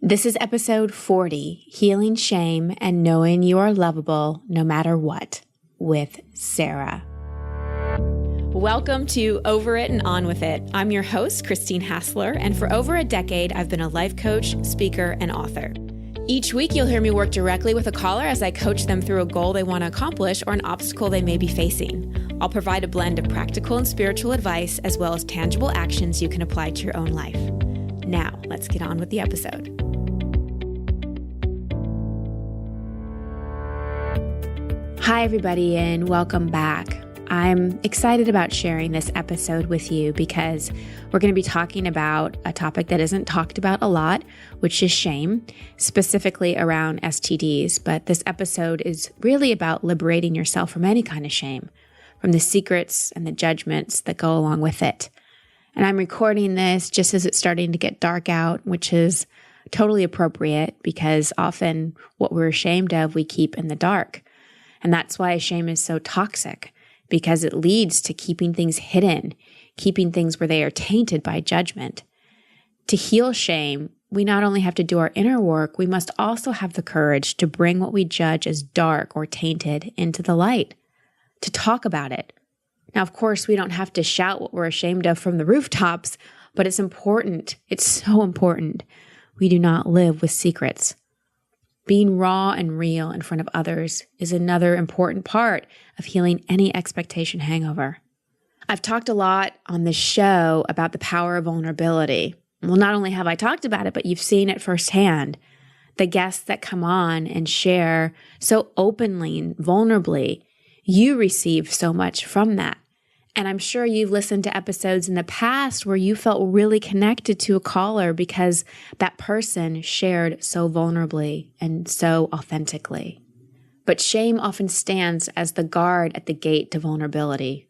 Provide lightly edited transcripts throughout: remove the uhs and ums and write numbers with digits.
This is episode 40, Healing Shame and Knowing You Are Lovable No Matter What, with Sarah. Welcome to Over It and On With It. I'm your host, Christine Hassler, and for over a decade, I've been a life coach, speaker, and author. Each week, you'll hear me work directly with a caller as I coach them through a goal they want to accomplish or an obstacle they may be facing. I'll provide a blend of practical and spiritual advice, as well as tangible actions you can apply to your own life. Now, let's get on with the episode. Hi, everybody, and welcome back. I'm excited about sharing this episode with you because we're going to be talking about a topic that isn't talked about a lot, which is shame, specifically around STDs. But this episode is really about liberating yourself from any kind of shame, from the secrets and the judgments that go along with it. And I'm recording this just as it's starting to get dark out, which is totally appropriate because often what we're ashamed of, we keep in the dark. And that's why shame is so toxic, because it leads to keeping things hidden, keeping things where they are tainted by judgment. To heal shame, we not only have to do our inner work, we must also have the courage to bring what we judge as dark or tainted into the light, to talk about it. Now, of course, we don't have to shout what we're ashamed of from the rooftops, but it's important. It's so important. We do not live with secrets. Being raw and real in front of others is another important part of healing any expectation hangover. I've talked a lot on this show about the power of vulnerability. Well, not only have I talked about it, but you've seen it firsthand. The guests that come on and share so openly and vulnerably, you receive so much from that. And I'm sure you've listened to episodes in the past where you felt really connected to a caller because that person shared so vulnerably and so authentically. But shame often stands as the guard at the gate to vulnerability.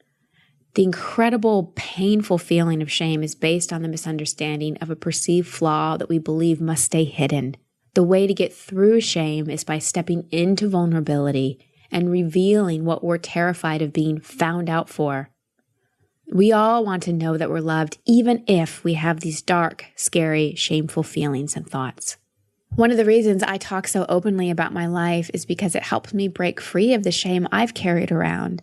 The incredible, painful feeling of shame is based on the misunderstanding of a perceived flaw that we believe must stay hidden. The way to get through shame is by stepping into vulnerability and revealing what we're terrified of being found out for. We all want to know that we're loved, even if we have these dark, scary, shameful feelings and thoughts. One of the reasons I talk so openly about my life is because it helps me break free of the shame I've carried around.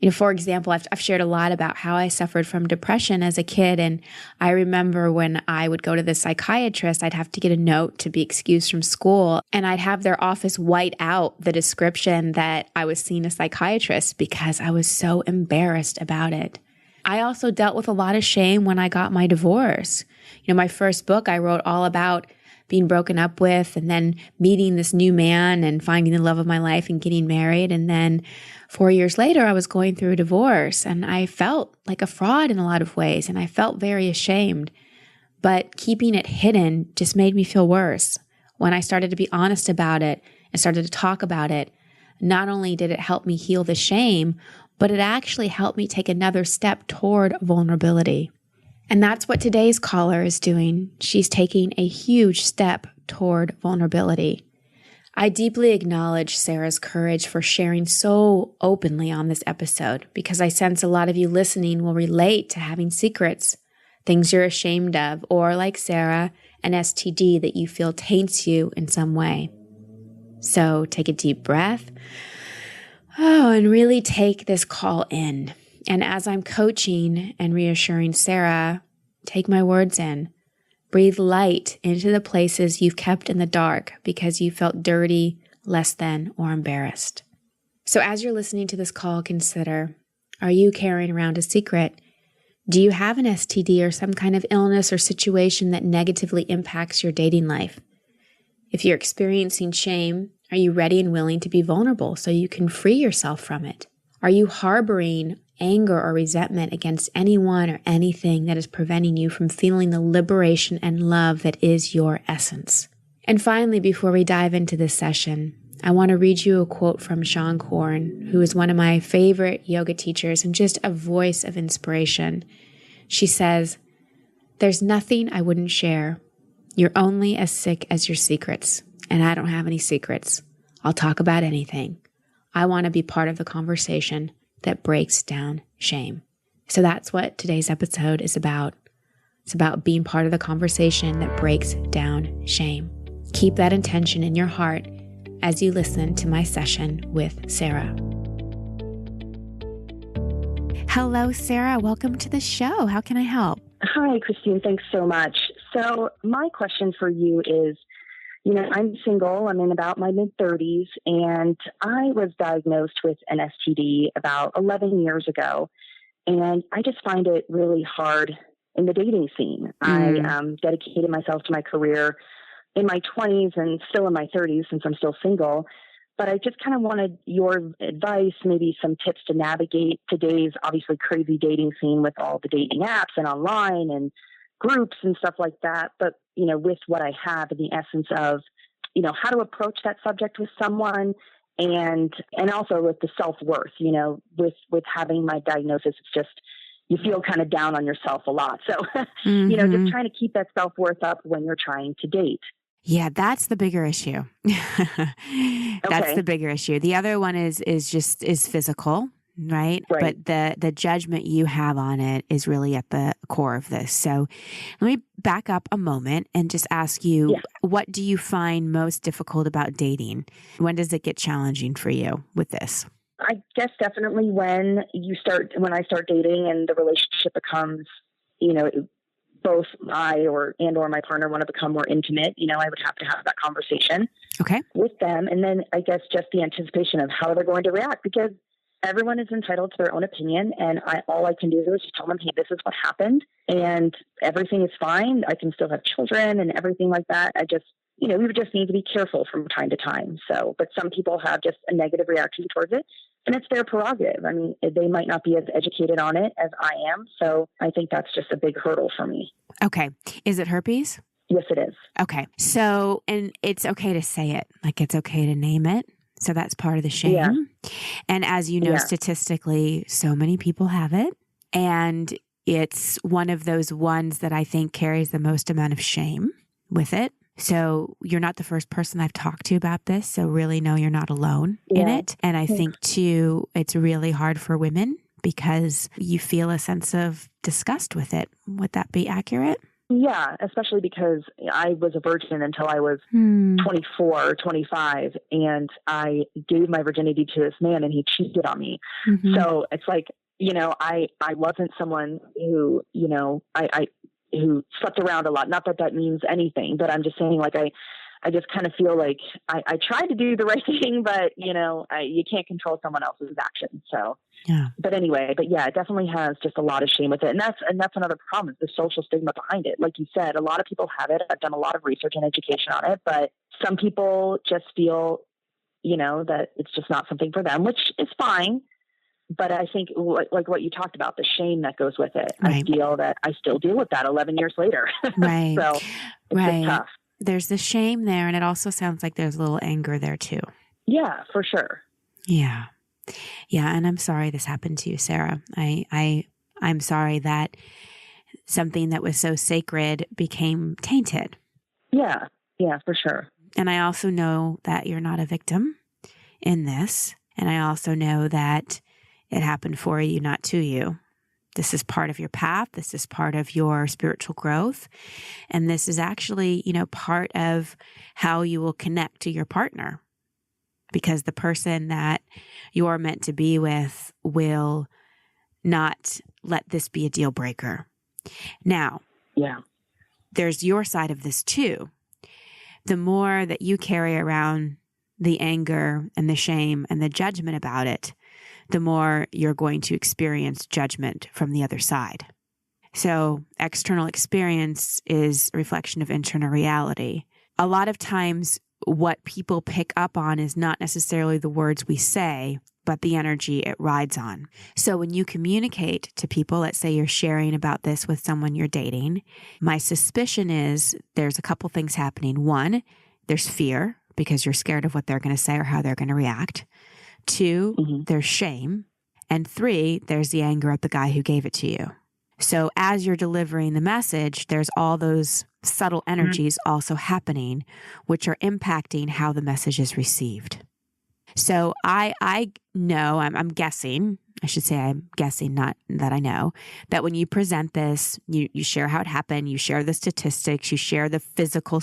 For example, I've shared a lot about how I suffered from depression as a kid, and I remember when I would go to the psychiatrist, I'd have to get a note to be excused from school, and I'd have their office white out the description that I was seeing a psychiatrist because I was so embarrassed about it. I also dealt with a lot of shame when I got my divorce. My first book, I wrote all about being broken up with and then meeting this new man and finding the love of my life and getting married. And then 4 years later, I was going through a divorce and I felt like a fraud in a lot of ways and I felt very ashamed. But keeping it hidden just made me feel worse. When I started to be honest about it and started to talk about it, not only did it help me heal the shame, but it actually helped me take another step toward vulnerability. And that's what today's caller is doing. She's taking a huge step toward vulnerability. I deeply acknowledge Sarah's courage for sharing so openly on this episode because I sense a lot of you listening will relate to having secrets, things you're ashamed of, or like Sarah, an STD that you feel taints you in some way. So take a deep breath. And really take this call in. And as I'm coaching and reassuring Sarah, take my words in. Breathe light into the places you've kept in the dark because you felt dirty, less than, or embarrassed. So as you're listening to this call, consider, are you carrying around a secret? Do you have an STD or some kind of illness or situation that negatively impacts your dating life? If you're experiencing shame, are you ready and willing to be vulnerable so you can free yourself from it? Are you harboring anger or resentment against anyone or anything that is preventing you from feeling the liberation and love that is your essence? And finally, before we dive into this session, I want to read you a quote from Sean Korn, who is one of my favorite yoga teachers and just a voice of inspiration. She says, "There's nothing I wouldn't share. You're only as sick as your secrets. And I don't have any secrets. I'll talk about anything. I want to be part of the conversation that breaks down shame." So that's what today's episode is about. It's about being part of the conversation that breaks down shame. Keep that intention in your heart as you listen to my session with Sarah. Hello, Sarah. Welcome to the show. How can I help? Hi, Christine. Thanks so much. So my question for you is, I'm single. I'm in about my mid-30s, and I was diagnosed with an STD about 11 years ago. And I just find it really hard in the dating scene. I dedicated myself to my career in my 20s and still in my 30s since I'm still single. But I just kind of wanted your advice, maybe some tips to navigate today's obviously crazy dating scene with all the dating apps and online and groups and stuff like that. But, with what I have in the essence of, how to approach that subject with someone and also with the self-worth, with having my diagnosis, it's just, you feel kind of down on yourself a lot. So, just trying to keep that self-worth up when you're trying to date. Yeah, that's the bigger issue. That's the bigger issue. The other one is physical, right? But the judgment you have on it is really at the core of this. So let me back up a moment and just ask you, what do you find most difficult about dating? When does it get challenging for you with this? I guess definitely when I start dating and the relationship becomes, both I or my partner want to become more intimate, I would have to have that conversation with them. And then I guess just the anticipation of how they're going to react, because everyone is entitled to their own opinion. And all I can do is just tell them, hey, this is what happened and everything is fine. I can still have children and everything like that. I just, we would just need to be careful from time to time. So, but some people have just a negative reaction towards it. And it's their prerogative. I mean, they might not be as educated on it as I am. So I think that's just a big hurdle for me. Okay. Is it herpes? Yes, it is. Okay. So, and it's okay to say it, like it's okay to name it. So that's part of the shame. Yeah. And as you know, statistically, so many people have it. And it's one of those ones that I think carries the most amount of shame with it. So you're not the first person I've talked to about this. So really, no, you're not alone in it. And I think too, it's really hard for women because you feel a sense of disgust with it. Would that be accurate? Yeah, especially because I was a virgin until I was 24, 25, and I gave my virginity to this man and he cheated on me. Mm-hmm. So it's like, I wasn't someone who, who slept around a lot. Not that that means anything, but I'm just saying, like, I just kind of feel like I tried to do the right thing, but you can't control someone else's actions. So, but anyway, it definitely has just a lot of shame with it. And that's another problem, is the social stigma behind it. Like you said, a lot of people have it. I've done a lot of research and education on it, but some people just feel, that it's just not something for them, which is fine. But I think like what you talked about, the shame that goes with it, I feel that I still deal with that 11 years later. Right. So it's just tough. There's the shame there. And it also sounds like there's a little anger there too. Yeah, for sure. Yeah. Yeah. And I'm sorry this happened to you, Sarah. I'm sorry that something that was so sacred became tainted. Yeah. Yeah, for sure. And I also know that you're not a victim in this. And I also know that it happened for you, not to you. This is part of your path. This is part of your spiritual growth. And this is actually, part of how you will connect to your partner, because the person that you're meant to be with will not let this be a deal breaker. Now, there's your side of this too. The more that you carry around the anger and the shame and the judgment about it, the more you're going to experience judgment from the other side. So external experience is a reflection of internal reality. A lot of times what people pick up on is not necessarily the words we say, but the energy it rides on. So when you communicate to people, let's say you're sharing about this with someone you're dating, my suspicion is there's a couple things happening. One, there's fear because you're scared of what they're going to say or how they're going to react. 2, there's shame. And 3, there's the anger at the guy who gave it to you. So as you're delivering the message, there's all those subtle energies also happening, which are impacting how the message is received. So I know, I'm guessing, I should say I'm guessing, not that I know, that when you present this, you share how it happened, you share the statistics, you share the physical,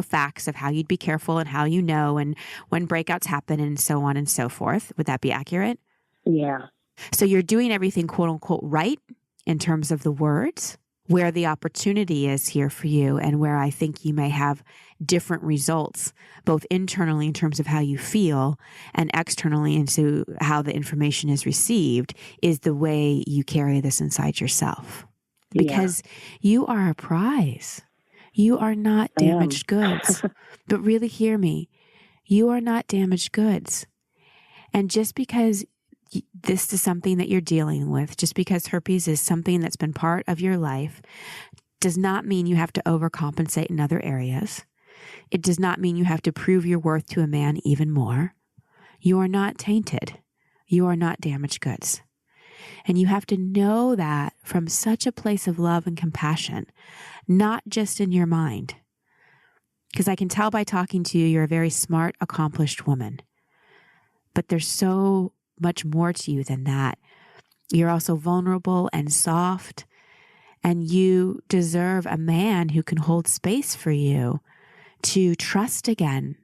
facts of how you'd be careful and how you know, and when breakouts happen and so on and so forth. Would that be accurate? Yeah. So you're doing everything quote unquote right in terms of the words, where the opportunity is here for you and where I think you may have different results, both internally in terms of how you feel and externally into how the information is received, is the way you carry this inside yourself. Because you are a prize. You are not damaged goods. But really hear me. You are not damaged goods. And just because this is something that you're dealing with, just because herpes is something that's been part of your life, does not mean you have to overcompensate in other areas. It does not mean you have to prove your worth to a man even more. You are not tainted. You are not damaged goods. And you have to know that from such a place of love and compassion, not just in your mind. Because I can tell by talking to you, you're a very smart, accomplished woman. But there's so much more to you than that. You're also vulnerable and soft, and you deserve a man who can hold space for you to trust again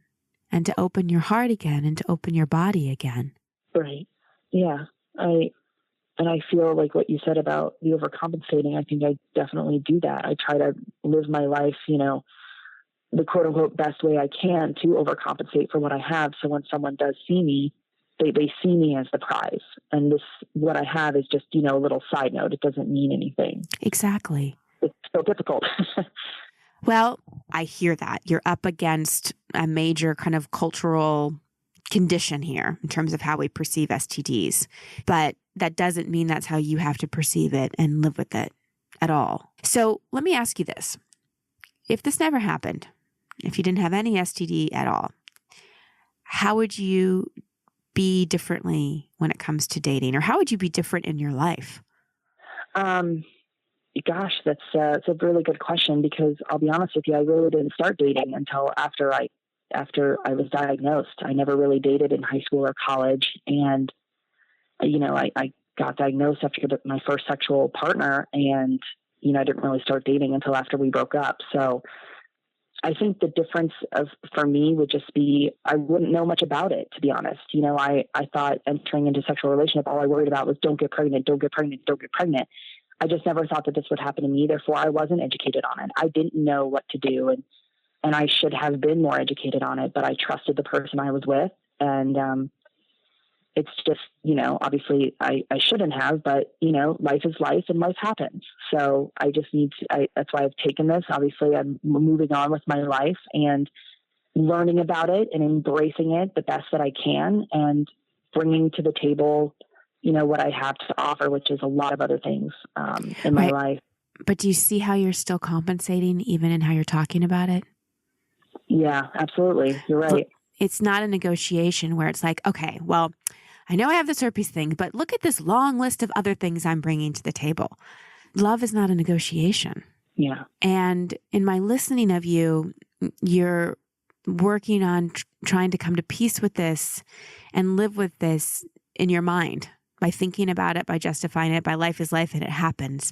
and to open your heart again and to open your body again. Right. Yeah. I feel like what you said about the overcompensating, I think I definitely do that. I try to live my life, the quote unquote best way I can to overcompensate for what I have. So when someone does see me, they see me as the prize. And what I have is just, a little side note. It doesn't mean anything. Exactly. It's so difficult. Well, I hear that. You're up against a major kind of cultural condition here in terms of how we perceive STDs. But that doesn't mean that's how you have to perceive it and live with it at all. So let me ask you this. If this never happened, if you didn't have any STD at all, how would you be differently when it comes to dating, or how would you be different in your life? Gosh, that's a really good question, because I'll be honest with you, I really didn't start dating until after I was diagnosed. I never really dated in high school or college. And, I got diagnosed after my first sexual partner, and, I didn't really start dating until after we broke up. So I think the difference for me would just be, I wouldn't know much about it, to be honest. I thought entering into a sexual relationship, all I worried about was don't get pregnant, don't get pregnant, don't get pregnant. I just never thought that this would happen to me. Therefore, I wasn't educated on it. I didn't know what to do. And I should have been more educated on it, but I trusted the person I was with. And it's just, obviously I shouldn't have, but, life is life and life happens. So I just that's why I've taken this. Obviously, I'm moving on with my life and learning about it and embracing it the best that I can, and bringing to the table, what I have to offer, which is a lot of other things in my life. But do you see how you're still compensating even in how you're talking about it? Yeah, absolutely. You're right. It's not a negotiation where it's like, okay, well, I know I have this herpes thing, but look at this long list of other things I'm bringing to the table. Love is not a negotiation. Yeah. And in my listening of you, you're working on trying to come to peace with this and live with this in your mind by thinking about it, by justifying it, by life is life and it happens.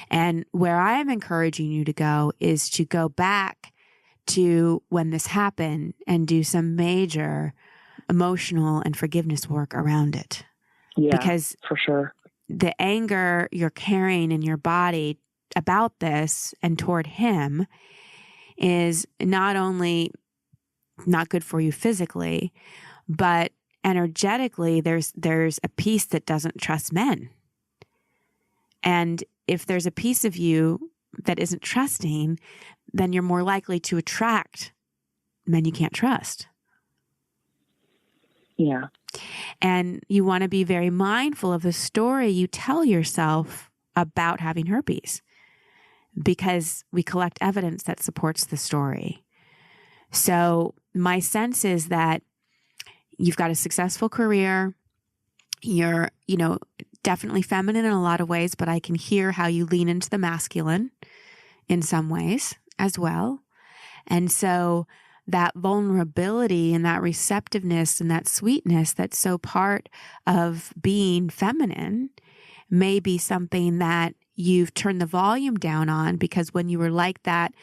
And where I am encouraging you to go is to go back to when this happened and do some major emotional and forgiveness work around it. Yeah, because for sure. The anger you're carrying in your body about this and toward him is not only not good for you physically, but energetically, there's a piece that doesn't trust men. And if there's a piece of you that isn't trusting, then you're more likely to attract men you can't trust. Yeah. And you want to be very mindful of the story you tell yourself about having herpes, because we collect evidence that supports the story. So my sense is that you've got a successful career. You're, definitely feminine in a lot of ways, but I can hear how you lean into the masculine in some ways as well. And so that vulnerability and that receptiveness and that sweetness that's so part of being feminine may be something that you've turned the volume down on because when you were like that,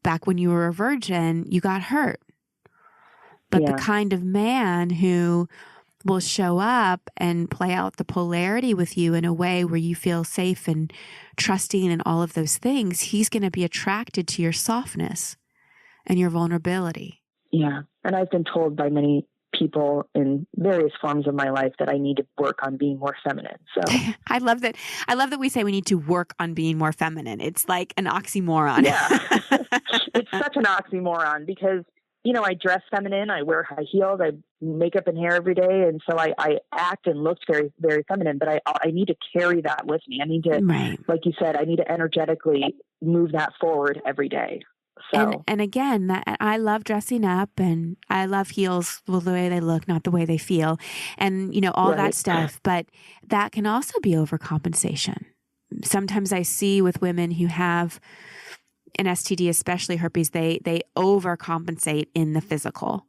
back when you were a virgin, you got hurt. But the kind of man who will show up and play out the polarity with you in a way where you feel safe and trusting and all of those things, he's going to be attracted to your softness and your vulnerability. Yeah. And I've been told by many people in various forms of my life that I need to work on being more feminine. So I love that. I love that we say we need to work on being more feminine. It's like an oxymoron. Yeah. It's such an oxymoron because, you know, I dress feminine, I wear high heels, I makeup and hair every day. And so I act and look very, very feminine, but I need to carry that with me. I need to, like you said, I need to energetically move that forward every day. So. And again, that I love dressing up and I love heels, well, the way they look, not the way they feel, and, you know, all that stuff. But that can also be overcompensation. Sometimes I see with women who have an STD, especially herpes, they overcompensate in the physical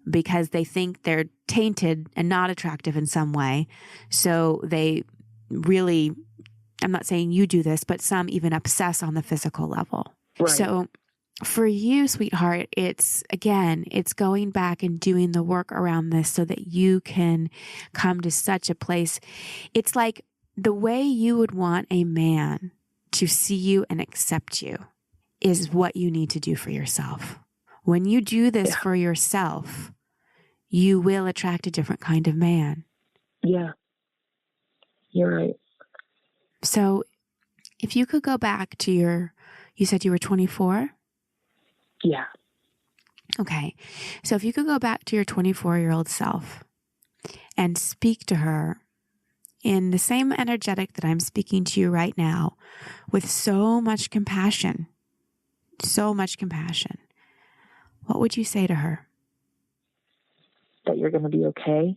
because they think they're tainted and not attractive in some way. So they really, I'm not saying you do this, but some even obsess on the physical level. Right. So for you, sweetheart, it's going back and doing the work around this so that you can come to such a place. It's like the way you would want a man to see you and accept you is what you need to do for yourself. When you do this for yourself, you will attract a different kind of man. Yeah, you're right. So if you could go back to you said you were 24? Yeah. Okay. So if you could go back to your 24-year-old self and speak to her in the same energetic that I'm speaking to you right now with so much compassion, what would you say to her? That you're going to be okay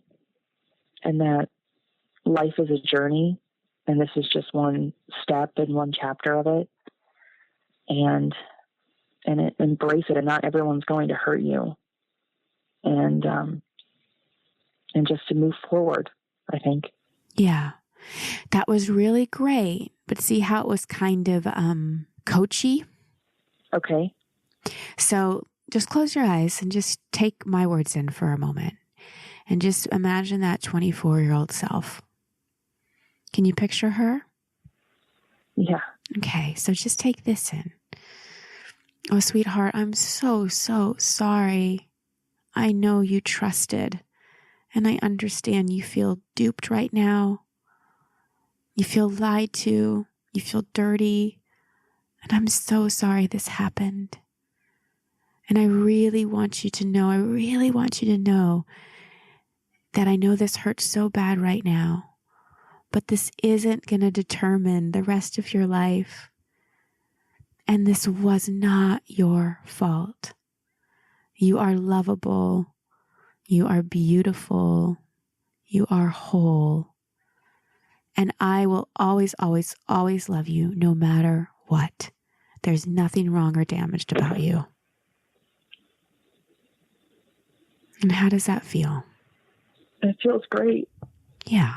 and that life is a journey and this is just one step and one chapter of it. And embrace it, and not everyone's going to hurt you, and just to move forward, I think. Yeah, that was really great. But see how it was kind of coachy? Okay. So just close your eyes and just take my words in for a moment, and just imagine that 24-year-old self. Can you picture her? Yeah. Okay, so just take this in. Oh, sweetheart, I'm so, so sorry. I know you trusted, and I understand you feel duped right now. You feel lied to. You feel dirty, and I'm so sorry this happened. And I really want you to know, that I know this hurts so bad right now, but this isn't going to determine the rest of your life. And this was not your fault. You are lovable. You are beautiful. You are whole. And I will always, always, always love you no matter what. There's nothing wrong or damaged about you. And how does that feel? It feels great. Yeah.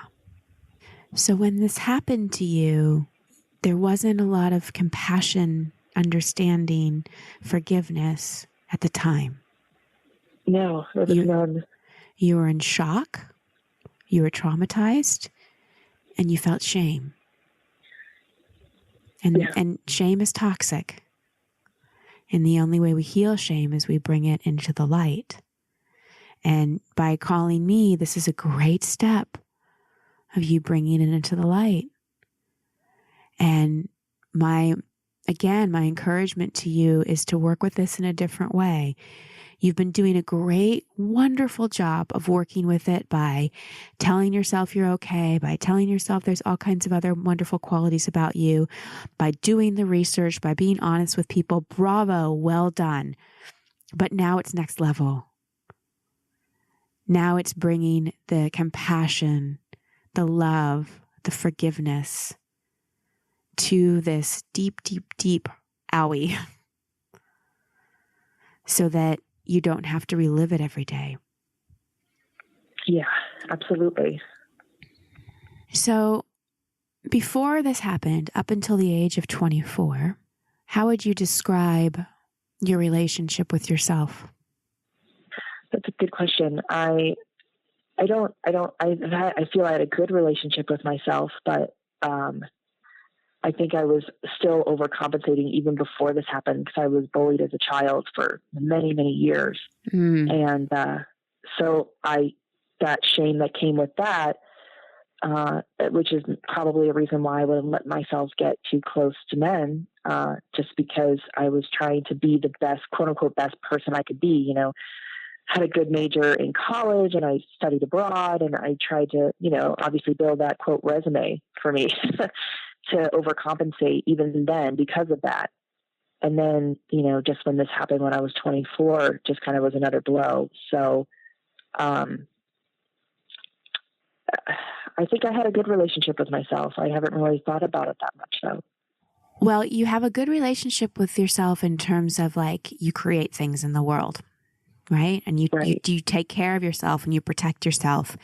So when this happened to you, there wasn't a lot of compassion, understanding, forgiveness at the time. No, there was none. You were in shock, you were traumatized, and you felt shame. And shame is toxic. And the only way we heal shame is we bring it into the light. And by calling me, this is a great step of you bringing it into the light. And my encouragement to you is to work with this in a different way. You've been doing a great, wonderful job of working with it by telling yourself you're okay, by telling yourself there's all kinds of other wonderful qualities about you, by doing the research, by being honest with people. Bravo, well done. But now it's next level. Now it's bringing the compassion, the love, the forgiveness to this deep, deep, deep owie, so that you don't have to relive it every day. Yeah, absolutely. So before this happened, up until the age of 24, how would you describe your relationship with yourself? That's a good question. I feel I had a good relationship with myself, but I think I was still overcompensating even before this happened because I was bullied as a child for many, many years. And so that shame that came with that, which is probably a reason why I wouldn't let myself get too close to men, just because I was trying to be the best, quote unquote, best person I could be, had a good major in college and I studied abroad and I tried to, obviously build that quote resume for me to overcompensate even then because of that. And then, just when this happened when I was 24, just kind of was another blow. So, I think I had a good relationship with myself. I haven't really thought about it that much though. Well, you have a good relationship with yourself in terms of like you create things in the world. Right. And you take care of yourself and you protect yourself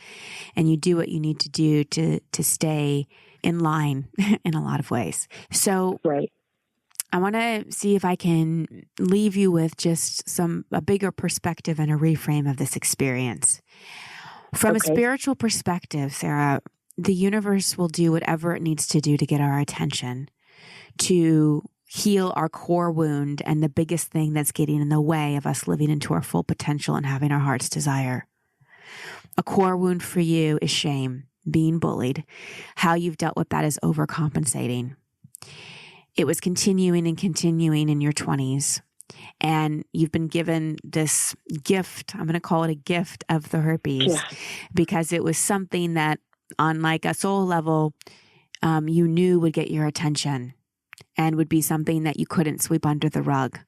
and you do what you need to do to stay in line in a lot of ways. So I want to see if I can leave you with just a bigger perspective and a reframe of this experience. From a spiritual perspective, Sarah, the universe will do whatever it needs to do to get our attention, to heal our core wound and the biggest thing that's getting in the way of us living into our full potential and having our heart's desire. A core wound for you is shame, being bullied. How you've dealt with that is overcompensating. It was continuing in your 20s. And you've been given this gift, I'm going to call it a gift of the herpes, because it was something that on like a soul level, you knew would get your attention. And would be something that you couldn't sweep under the rug.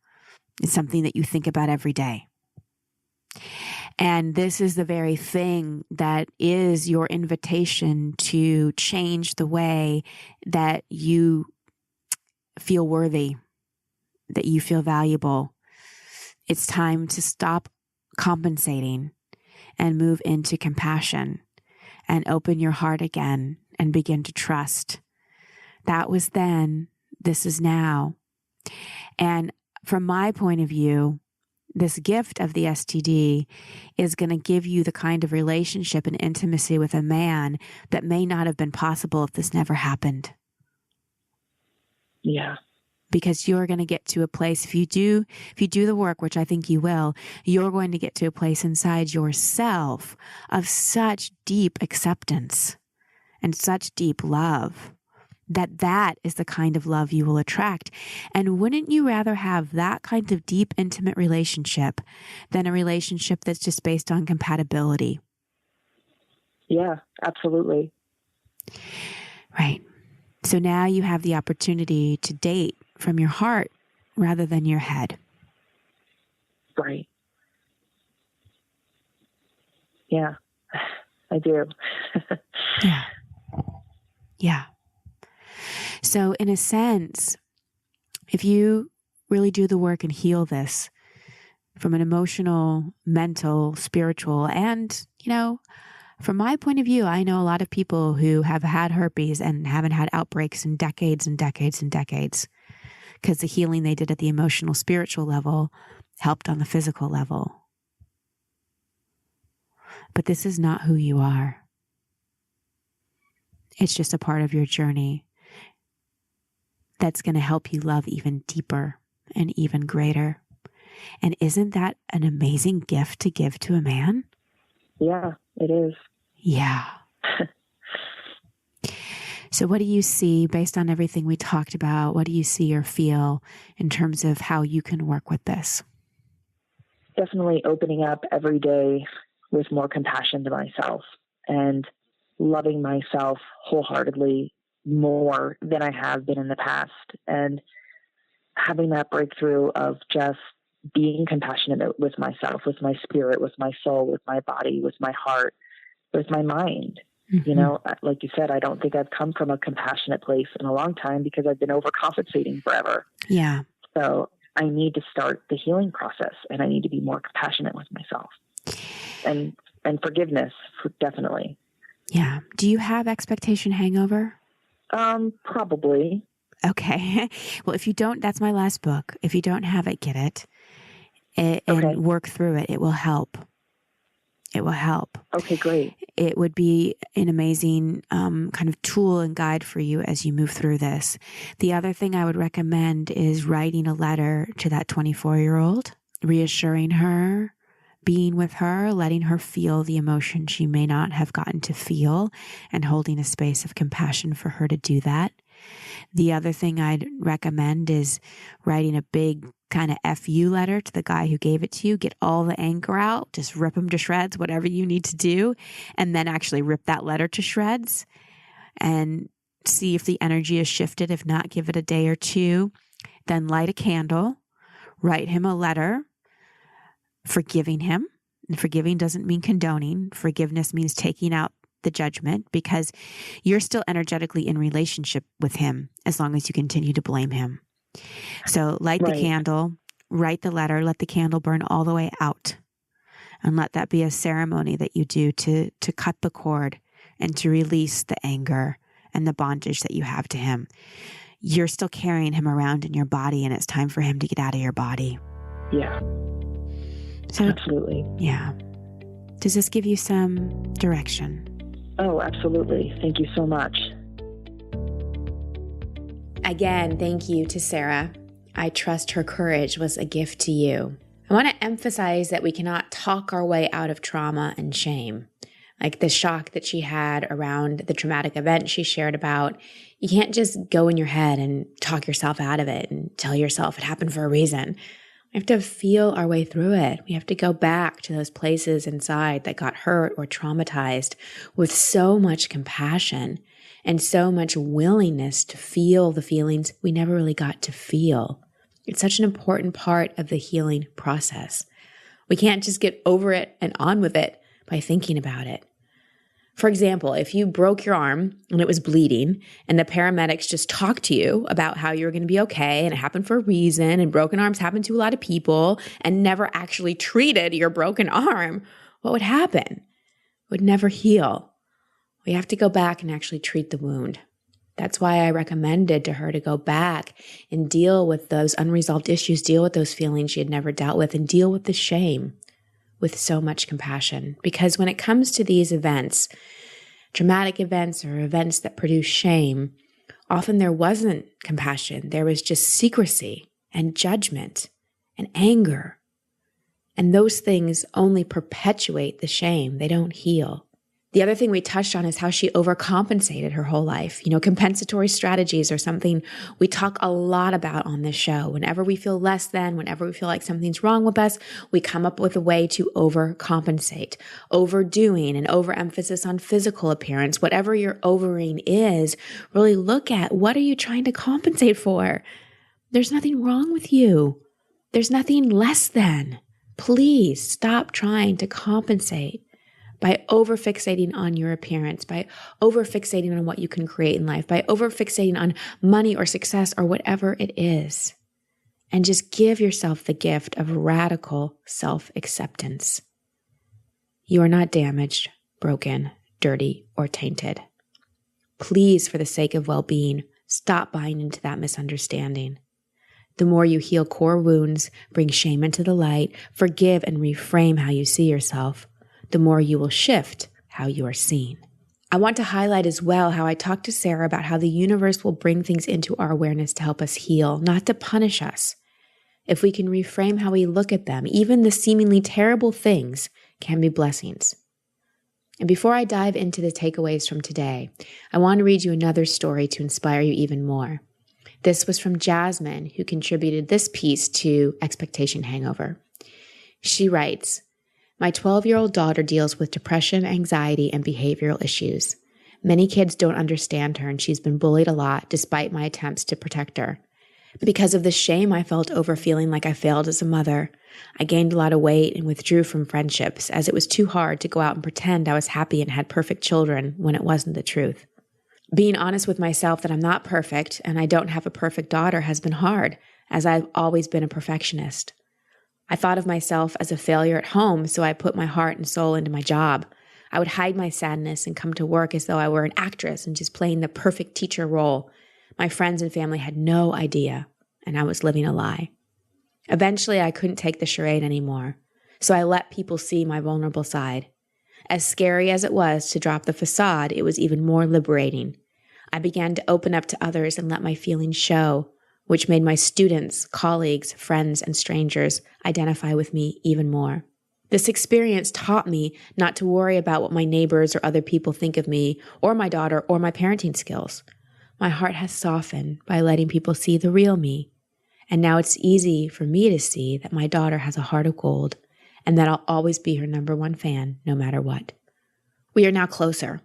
It's something that you think about every day. And this is the very thing that is your invitation to change the way that you feel worthy, that you feel valuable. It's time to stop compensating and move into compassion and open your heart again and begin to trust. That was then. This is now. And from my point of view, this gift of the STD is going to give you the kind of relationship and intimacy with a man that may not have been possible if this never happened. Yeah. Because you're going to get to a place, if you do the work, which I think you will, you're going to get to a place inside yourself of such deep acceptance and such deep love. That is the kind of love you will attract. And wouldn't you rather have that kind of deep, intimate relationship than a relationship that's just based on compatibility? Yeah, absolutely. Right. So now you have the opportunity to date from your heart rather than your head. Right. Yeah, I do. Yeah. Yeah. So in a sense, if you really do the work and heal this from an emotional, mental, spiritual, and, from my point of view, I know a lot of people who have had herpes and haven't had outbreaks in decades and decades and decades because the healing they did at the emotional, spiritual level helped on the physical level. But this is not who you are. It's just a part of your journey that's going to help you love even deeper and even greater. And isn't that an amazing gift to give to a man? Yeah, it is. Yeah. So what do you see based on everything we talked about? What do you see or feel in terms of how you can work with this? Definitely opening up every day with more compassion to myself and loving myself wholeheartedly more than I have been in the past, and having that breakthrough of just being compassionate with myself, with my spirit, with my soul, with my body, with my heart, with my mind. Mm-hmm. Like you said, I don't think I've come from a compassionate place in a long time because I've been overcompensating forever. Yeah. So I need to start the healing process, and I need to be more compassionate with myself, and forgiveness, definitely. Yeah. Do you have expectation hangover? Probably. Okay. Well, if you don't, that's my last book. If you don't have it, get it, and Okay. work through it. It will help. It will help. Okay, great. It would be an amazing kind of tool and guide for you as you move through this. The other thing I would recommend is writing a letter to that 24-year-old, reassuring her, being with her, letting her feel the emotion she may not have gotten to feel, and holding a space of compassion for her to do that. The other thing I'd recommend is writing a big kind of FU letter to the guy who gave it to you. Get all the anger out, just rip him to shreds, whatever you need to do, and then actually rip that letter to shreds and see if the energy is shifted. If not, give it a day or two. Then light a candle, write him a letter, forgiving him. And forgiving doesn't mean condoning. Forgiveness means taking out the judgment, because you're still energetically in relationship with him as long as you continue to blame him. So light the candle, write the letter, let the candle burn all the way out, and let that be a ceremony that you do to cut the cord and to release the anger and the bondage that you have to him. You're still carrying him around in your body, and it's time for him to get out of your body. Yeah. So, absolutely. Yeah. Does this give you some direction? Oh, absolutely. Thank you so much. Again, thank you to Sarah. I trust her courage was a gift to you. I want to emphasize that we cannot talk our way out of trauma and shame. Like the shock that she had around the traumatic event she shared about, you can't just go in your head and talk yourself out of it and tell yourself it happened for a reason. We have to feel our way through it. We have to go back to those places inside that got hurt or traumatized with so much compassion and so much willingness to feel the feelings we never really got to feel. It's such an important part of the healing process. We can't just get over it and on with it by thinking about it. For example, if you broke your arm and it was bleeding and the paramedics just talked to you about how you were going to be okay and it happened for a reason and broken arms happen to a lot of people and never actually treated your broken arm, what would happen? It would never heal. We have to go back and actually treat the wound. That's why I recommended to her to go back and deal with those unresolved issues, deal with those feelings she had never dealt with, and deal with the shame with so much compassion. Because when it comes to these events, traumatic events or events that produce shame, often there wasn't compassion. There was just secrecy and judgment and anger. And those things only perpetuate the shame. They don't heal. The other thing we touched on is how she overcompensated her whole life. Compensatory strategies are something we talk a lot about on this show. Whenever we feel less than, whenever we feel like something's wrong with us, we come up with a way to overcompensate. Overdoing and overemphasis on physical appearance, whatever your overing is, really look at what are you trying to compensate for? There's nothing wrong with you. There's nothing less than. Please stop trying to compensate by overfixating on your appearance, by overfixating on what you can create in life, by overfixating on money or success or whatever it is. And just give yourself the gift of radical self-acceptance. You are not damaged, broken, dirty, or tainted. Please, for the sake of well-being, stop buying into that misunderstanding. The more you heal core wounds, bring shame into the light, forgive and reframe how you see yourself, the more you will shift how you are seen. I want to highlight as well how I talked to Sarah about how the universe will bring things into our awareness to help us heal, not to punish us. If we can reframe how we look at them, even the seemingly terrible things can be blessings. And before I dive into the takeaways from today, I want to read you another story to inspire you even more. This was from Jasmine, who contributed this piece to Expectation Hangover. She writes, "My 12-year-old daughter deals with depression, anxiety, and behavioral issues. Many kids don't understand her, and she's been bullied a lot despite my attempts to protect her. Because of the shame I felt over feeling like I failed as a mother, I gained a lot of weight and withdrew from friendships as it was too hard to go out and pretend I was happy and had perfect children when it wasn't the truth. Being honest with myself that I'm not perfect and I don't have a perfect daughter has been hard. as I've always been a perfectionist. I thought of myself as a failure at home, so I put my heart and soul into my job. I would hide my sadness and come to work as though I were an actress and just playing the perfect teacher role. My friends and family had no idea, and I was living a lie. Eventually, I couldn't take the charade anymore, so I let people see my vulnerable side. As scary as it was to drop the facade, it was even more liberating. I began to open up to others and let my feelings show, which made my students, colleagues, friends, and strangers identify with me even more. This experience taught me not to worry about what my neighbors or other people think of me or my daughter or my parenting skills. My heart has softened by letting people see the real me. And now it's easy for me to see that my daughter has a heart of gold and that I'll always be her number one fan no matter what. We are now closer,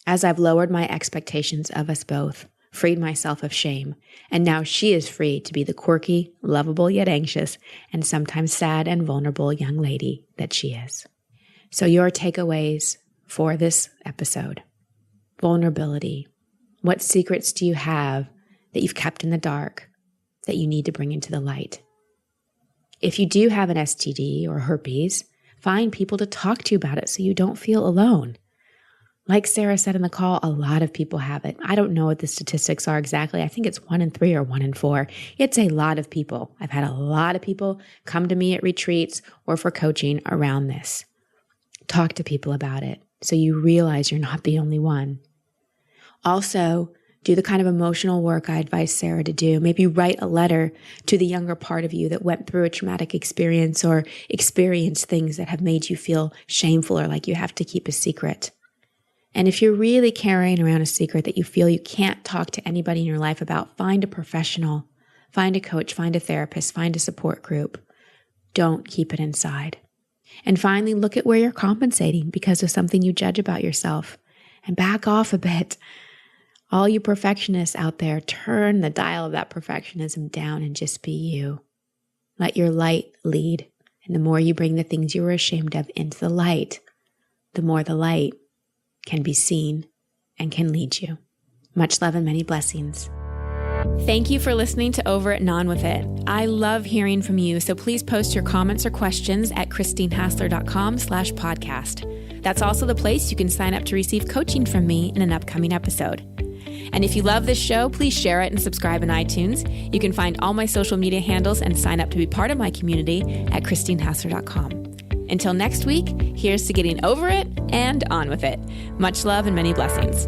as I've lowered my expectations of us both, freed myself of shame, and now she is free to be the quirky, lovable yet anxious, and sometimes sad and vulnerable young lady that she is. So your takeaways for this episode: vulnerability. What secrets do you have that you've kept in the dark that you need to bring into the light? If you do have an STD or herpes, find people to talk to you about it so you don't feel alone. Like Sarah said in the call, a lot of people have it. I don't know what the statistics are exactly. I think it's 1 in 3 or 1 in 4. It's a lot of people. I've had a lot of people come to me at retreats or for coaching around this. Talk to people about it so you realize you're not the only one. Also, do the kind of emotional work I advise Sarah to do. Maybe write a letter to the younger part of you that went through a traumatic experience or experienced things that have made you feel shameful or like you have to keep a secret. And if you're really carrying around a secret that you feel you can't talk to anybody in your life about, find a professional, find a coach, find a therapist, find a support group. Don't keep it inside. And finally, look at where you're compensating because of something you judge about yourself and back off a bit. All you perfectionists out there, turn the dial of that perfectionism down and just be you. Let your light lead. And the more you bring the things you were ashamed of into the light, the more the light can be seen and can lead you. Much love and many blessings. Thank you for listening to Over It and On With It. I love hearing from you, so please post your comments or questions at christinehassler.com/podcast. That's also the place you can sign up to receive coaching from me in an upcoming episode. And if you love this show, please share it and subscribe in iTunes. You can find all my social media handles and sign up to be part of my community at christinehassler.com. Until next week, here's to getting over it and on with it. Much love and many blessings.